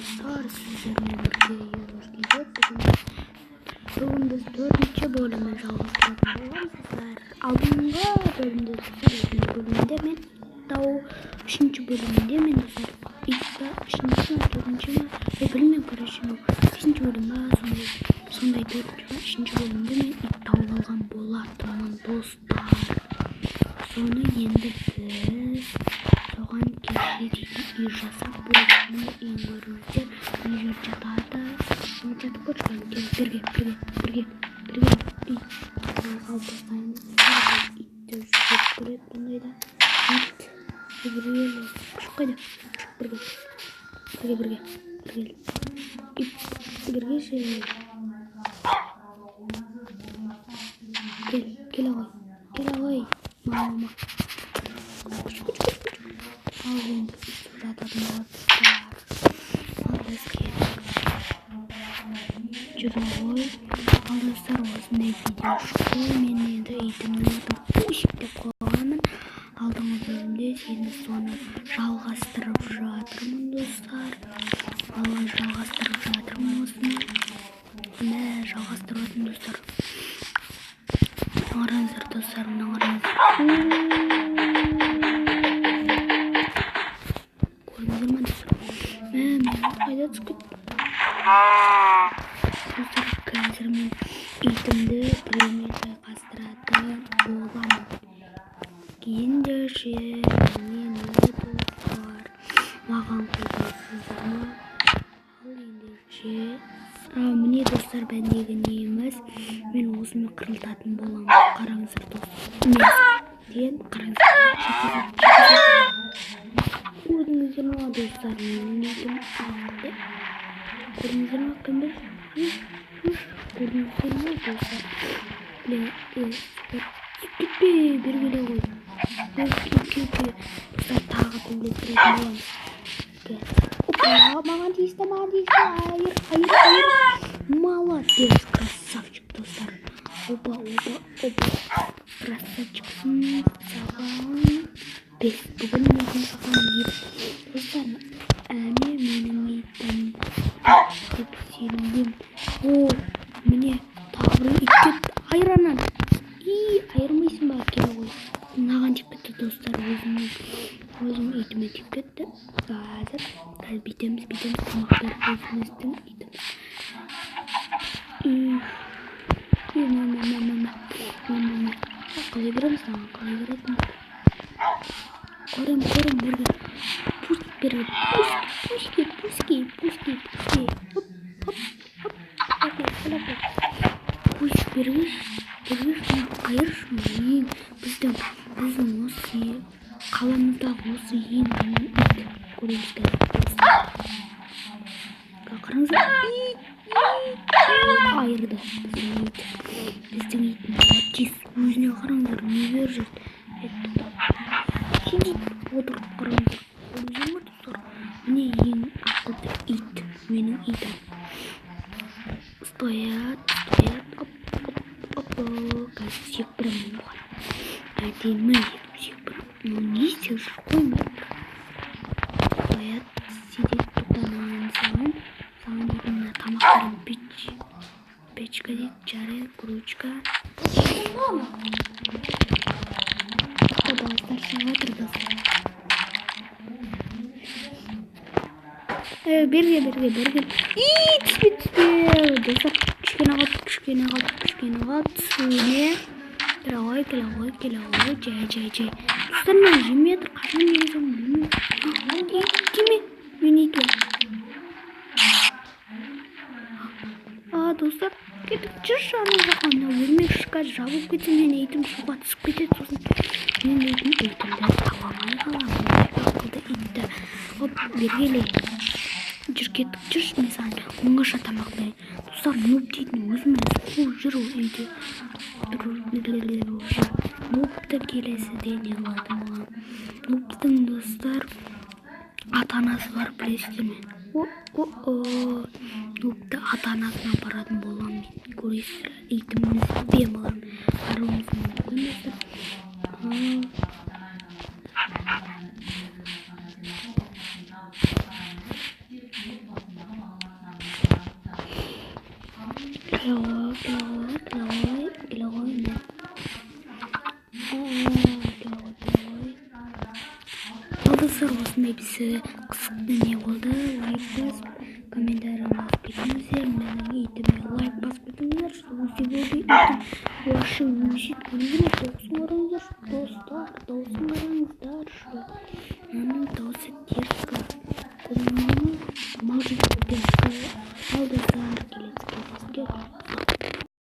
dostlar, sizlerle birlikte bugün biz 4. bölümü жалғастыратын боламыз. Алдыңғы bölümde bölümde мен тау 3. bölümde мен достар итті 3-ші ме 4-ші ме білмеймін, короче 5-ші bölüm ба сондай 4-ші bölümde мен ит тауып алған болатынмын достар. Соны енді біз соған кешке үй жасап болатынын үйіңіздер үй жатады. Жатып көрші бірге үй алып тастаймыз. Итті жүріп көреді бұндайда. Ит бірге күшік қайда? Бірге ит бірге ше. Кел ағай. Мама. Ал енді жататын жүріп ғой. Ал достар, осындай видео шықты. Мен енді итімнің атын Пусик деп қойғанмын. Алдыңғы бөлімде сені соны жалғастырып жатырмын достар. Жалғастырып жатырмын осыны. Міне жалғастырып жатырмын достар. Қараңыздар достар, көрдіңіздер ме достар? Мен қайда түсіп кеттім? Достар, қазір мен итімді біреумен шайқастыратын боламын. Ендеше мені достар маған қойдыңыздар ма? Ал ендеше міне достар, бәндегі неміз. Мен осыны қырылтатын боламын. Қараңыздар достар. Ден қараңыздар. Көрдіңіздер ма достар? Көрдіңіздер ма кімді? Көрдіңіздер ма достар? Кетпе, бергеле ғой. Достар, тағы білдіретін боламын. Маған дейсті. Айыр. Молодец, красавчик, достар. Опа. Красавчиксың саған. Бүгін мен саған ет. Достар, менің итім деп сенімдім. Міне тағы бір ит кетті. Айыранан. Айырмайсың ба? Келе ғой. Мынаған тиіп кетті достар. Өзім итіме тиіп кетті. Қазір битеміз тамақтар өзіміздің итіміз. Қалай береміз саған? Қалай беретін? Көрем бірге. Пуски. Пусть берген айыршын. Біздің осы қаламыздағы осы ең ит. Көреміздер. Қараңыздар. Айырды. Біздің ит молодец. Өзіне қараңыздар. Не беріп жүрді? Сидит отырып қараңыздар. Көрдіңіздер ме достар? Міне ең ақылды ит. Менің итім. Стоят. Қазір секпіремін бұған. Әдемі етіп секпірем. Не істеп жүр қоймайды. Стоят. Сидит тұтанан саған дейтін тамақтарын печка дейді, жарай, кружка. Балықтар шығып отыр достар. Берге. Түспе. Достар, кішкене қалды. Сөйле. Келе ғой. Жай. Достар, мен жеметір. Қашан жемесем білмеймін. Кеме? Мен итім. Достар, кетіп жүрші ана жаққа. Өлмек шыққа жабып кетсе, мен итім суға түсіп кетеді. Сосын мен итімді табамай қаламын. Ақылды итті. Бергеле. Жүрші мен саған оңаша тамақтайын. Достар, нұп дейтін өзіміз қуып жүр үйде. Нұпты келесіде не қылатын болам. Нұптың достар ата-анасы бар, білесіздер ме? Нұпты ата-анасына баратын болам. Көресіздер, итіміз бемаларын қаруымыз мүмкін достар. Балдыздар осындай бізі қызықты не болды. Лайк басып, комментарий жазып кетіңіздер. Менің итіме лайк басып кетіңіздер. Өте болды итім. Ваши өсет күніне тоқсын қараңыздар. Достар, тоқсын қараңыздар.